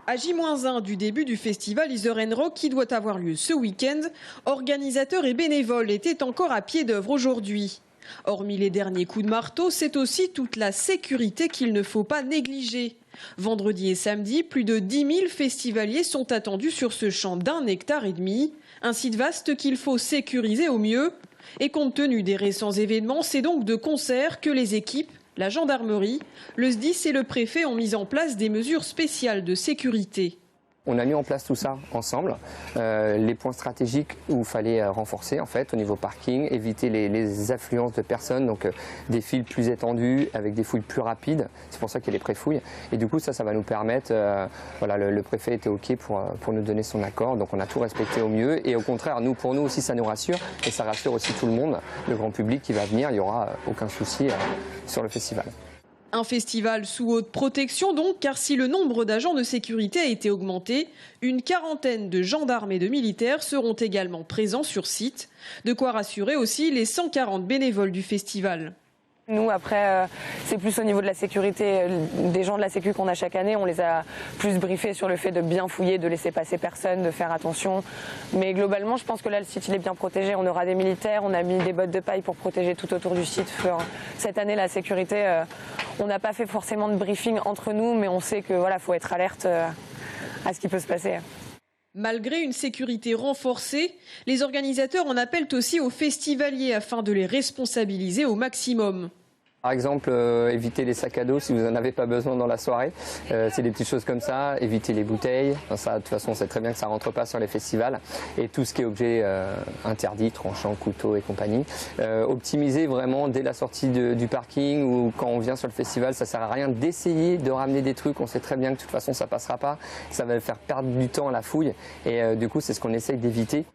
À J-1 du début du festival Is The Rain Rock qui doit avoir lieu ce week-end, organisateurs et bénévoles étaient encore à pied d'œuvre aujourd'hui. Hormis les derniers coups de marteau, c'est aussi toute la sécurité qu'il ne faut pas négliger. Vendredi et samedi, plus de 10 000 festivaliers sont attendus sur ce champ d'1,5 hectare, un site vaste qu'il faut sécuriser au mieux. Et compte tenu des récents événements, c'est donc de concert que les équipes, la gendarmerie, le SDIS et le préfet ont mis en place des mesures spéciales de sécurité. On a mis en place tout ça ensemble, les points stratégiques où il fallait renforcer en fait au niveau parking, éviter les affluences de personnes, donc des files plus étendues avec des fouilles plus rapides, c'est pour ça qu'il y a les préfouilles. Et du coup ça va nous permettre, le préfet était ok pour nous donner son accord, donc on a tout respecté au mieux et au contraire pour nous aussi ça nous rassure et ça rassure aussi tout le monde, le grand public qui va venir, il n'y aura aucun souci sur le festival. Un festival sous haute protection donc, car si le nombre d'agents de sécurité a été augmenté, une quarantaine de gendarmes et de militaires seront également présents sur site. De quoi rassurer aussi les 140 bénévoles du festival. Nous, après, c'est plus au niveau de la sécurité des gens de la sécu qu'on a chaque année. On les a plus briefés sur le fait de bien fouiller, de laisser passer personne, de faire attention. Mais globalement, je pense que là, le site il est bien protégé. On aura des militaires, on a mis des bottes de paille pour protéger tout autour du site. Cette année, la sécurité, on n'a pas fait forcément de briefing entre nous, mais on sait que faut être alerte à ce qui peut se passer. Malgré une sécurité renforcée, les organisateurs en appellent aussi aux festivaliers afin de les responsabiliser au maximum. Par exemple, éviter les sacs à dos si vous n'en avez pas besoin dans la soirée. C'est des petites choses comme ça. Éviter les bouteilles. Ça, de toute façon, on sait très bien que ça ne rentre pas sur les festivals. Et tout ce qui est objet interdit, tranchant, couteau et compagnie. Optimiser vraiment dès la sortie du parking ou quand on vient sur le festival. Ça ne sert à rien d'essayer de ramener des trucs. On sait très bien que de toute façon, ça ne passera pas. Ça va faire perdre du temps à la fouille. Et du coup, c'est ce qu'on essaye d'éviter.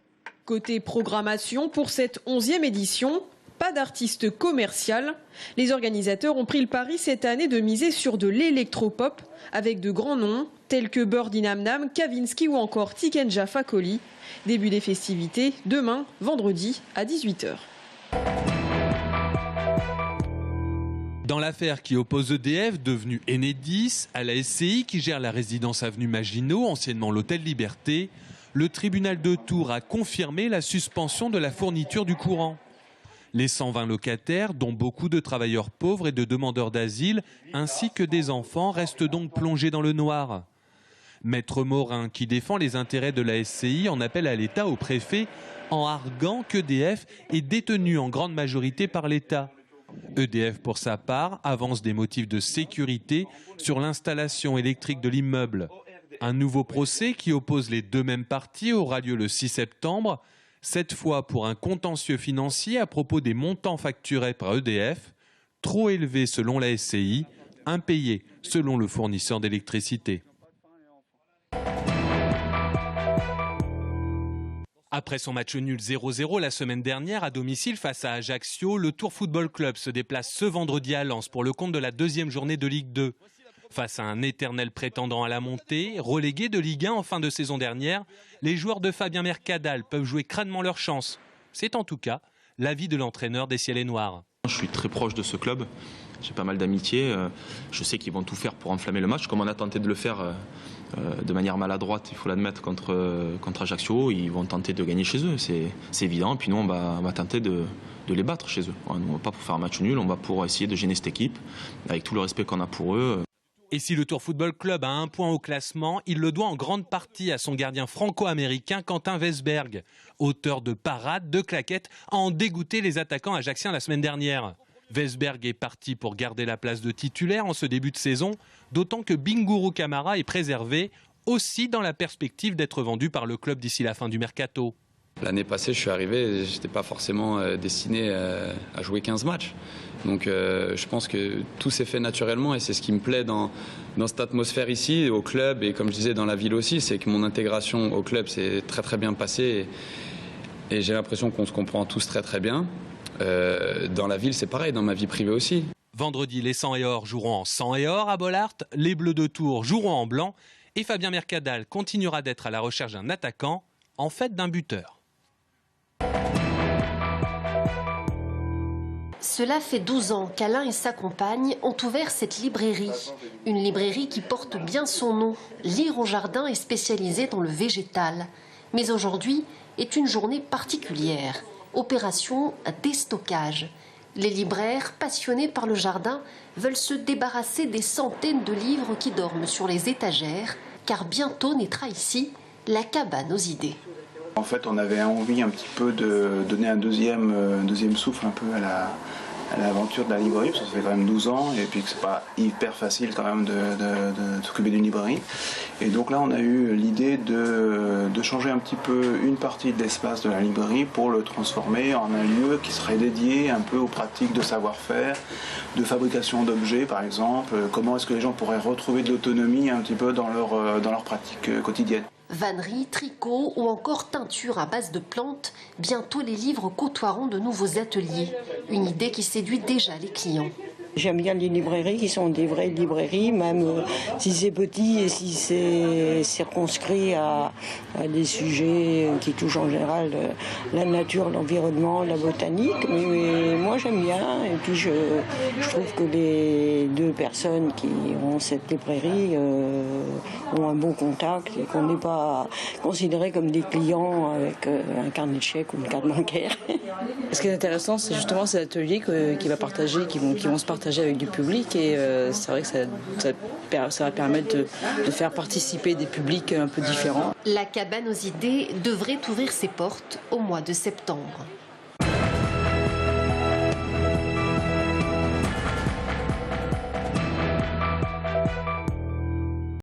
Côté programmation, pour cette 11e édition, pas d'artiste commercial. Les organisateurs ont pris le pari cette année de miser sur de l'électropop avec de grands noms tels que Birdie Nam Nam, Kavinsky ou encore Tikenja Fakoli. Début des festivités demain, vendredi à 18 h. Dans l'affaire qui oppose EDF, devenue Enedis, à la SCI qui gère la résidence avenue Maginot, anciennement l'hôtel Liberté, le tribunal de Tours a confirmé la suspension de la fourniture du courant. Les 120 locataires, dont beaucoup de travailleurs pauvres et de demandeurs d'asile, ainsi que des enfants, restent donc plongés dans le noir. Maître Morin, qui défend les intérêts de la SCI, en appelle à l'État au préfet en arguant qu'EDF est détenu en grande majorité par l'État. EDF, pour sa part, avance des motifs de sécurité sur l'installation électrique de l'immeuble. Un nouveau procès qui oppose les deux mêmes parties aura lieu le 6 septembre, cette fois pour un contentieux financier à propos des montants facturés par EDF, trop élevés selon la SCI, impayés selon le fournisseur d'électricité. Après son match nul 0-0 la semaine dernière à domicile face à Ajaccio, le Tours Football Club se déplace ce vendredi à Lens pour le compte de la deuxième journée de Ligue 2. Face à un éternel prétendant à la montée, relégué de Ligue 1 en fin de saison dernière, les joueurs de Fabien Mercadal peuvent jouer crânement leur chance. C'est en tout cas l'avis de l'entraîneur des Ciels et Noirs. Je suis très proche de ce club, j'ai pas mal d'amitié, je sais qu'ils vont tout faire pour enflammer le match, comme on a tenté de le faire de manière maladroite, il faut l'admettre, contre Ajaccio. Ils vont tenter de gagner chez eux, c'est évident, puis nous on va tenter de les battre chez eux. On ne va pas pour faire un match nul, on va pour essayer de gêner cette équipe, avec tout le respect qu'on a pour eux. Et si le Tours Football Club a 1 point au classement, il le doit en grande partie à son gardien franco-américain Quentin Vesberg, auteur de parades, de claquettes, à en dégoûter les attaquants ajacciens la semaine dernière. Vesberg est parti pour garder la place de titulaire en ce début de saison, d'autant que Bingourou Kamara est préservé, aussi dans la perspective d'être vendu par le club d'ici la fin du mercato. L'année passée, je suis arrivé, je n'étais pas forcément destiné à jouer 15 matchs. Donc je pense que tout s'est fait naturellement et c'est ce qui me plaît dans cette atmosphère ici, au club et comme je disais dans la ville aussi, c'est que mon intégration au club s'est très très bien passée et j'ai l'impression qu'on se comprend tous très très bien. Dans la ville c'est pareil, dans ma vie privée aussi. Vendredi, les 100 et or joueront en 100 et or à Bollaert, les Bleus de Tours joueront en blanc et Fabien Mercadal continuera d'être à la recherche d'un attaquant, en fait d'un buteur. Cela fait 12 ans qu'Alain et sa compagne ont ouvert cette librairie. Une librairie qui porte bien son nom. Lire au jardin est spécialisée dans le végétal. Mais aujourd'hui est une journée particulière. Opération déstockage. Les libraires, passionnés par le jardin, veulent se débarrasser des centaines de livres qui dorment sur les étagères, car bientôt naîtra ici la cabane aux idées. En fait, on avait envie un petit peu de donner un deuxième souffle un peu à l'aventure de la librairie, parce que ça fait quand même 12 ans, et puis que c'est pas hyper facile quand même de s'occuper d'une librairie. Et donc là, on a eu l'idée de changer un petit peu une partie de l'espace de la librairie pour le transformer en un lieu qui serait dédié un peu aux pratiques de savoir-faire, de fabrication d'objets par exemple. Comment est-ce que les gens pourraient retrouver de l'autonomie un petit peu dans leur pratique quotidienne. Vannerie, tricot ou encore teinture à base de plantes, bientôt les livres côtoieront de nouveaux ateliers. Une idée qui séduit déjà les clients. J'aime bien les librairies qui sont des vraies librairies, même si c'est petit et si c'est circonscrit à des sujets qui touchent en général la nature, l'environnement, la botanique. Mais moi j'aime bien, et puis je trouve que les deux personnes qui ont cette librairie ont un bon contact et qu'on n'est pas considérés comme des clients avec un carnet de chèques ou une carte bancaire. Ce qui est intéressant, c'est justement cet atelier qui va partager, qui vont se partager avec du public, et c'est vrai que ça va permettre de faire participer des publics un peu différents. La cabane aux idées devrait ouvrir ses portes au mois de septembre.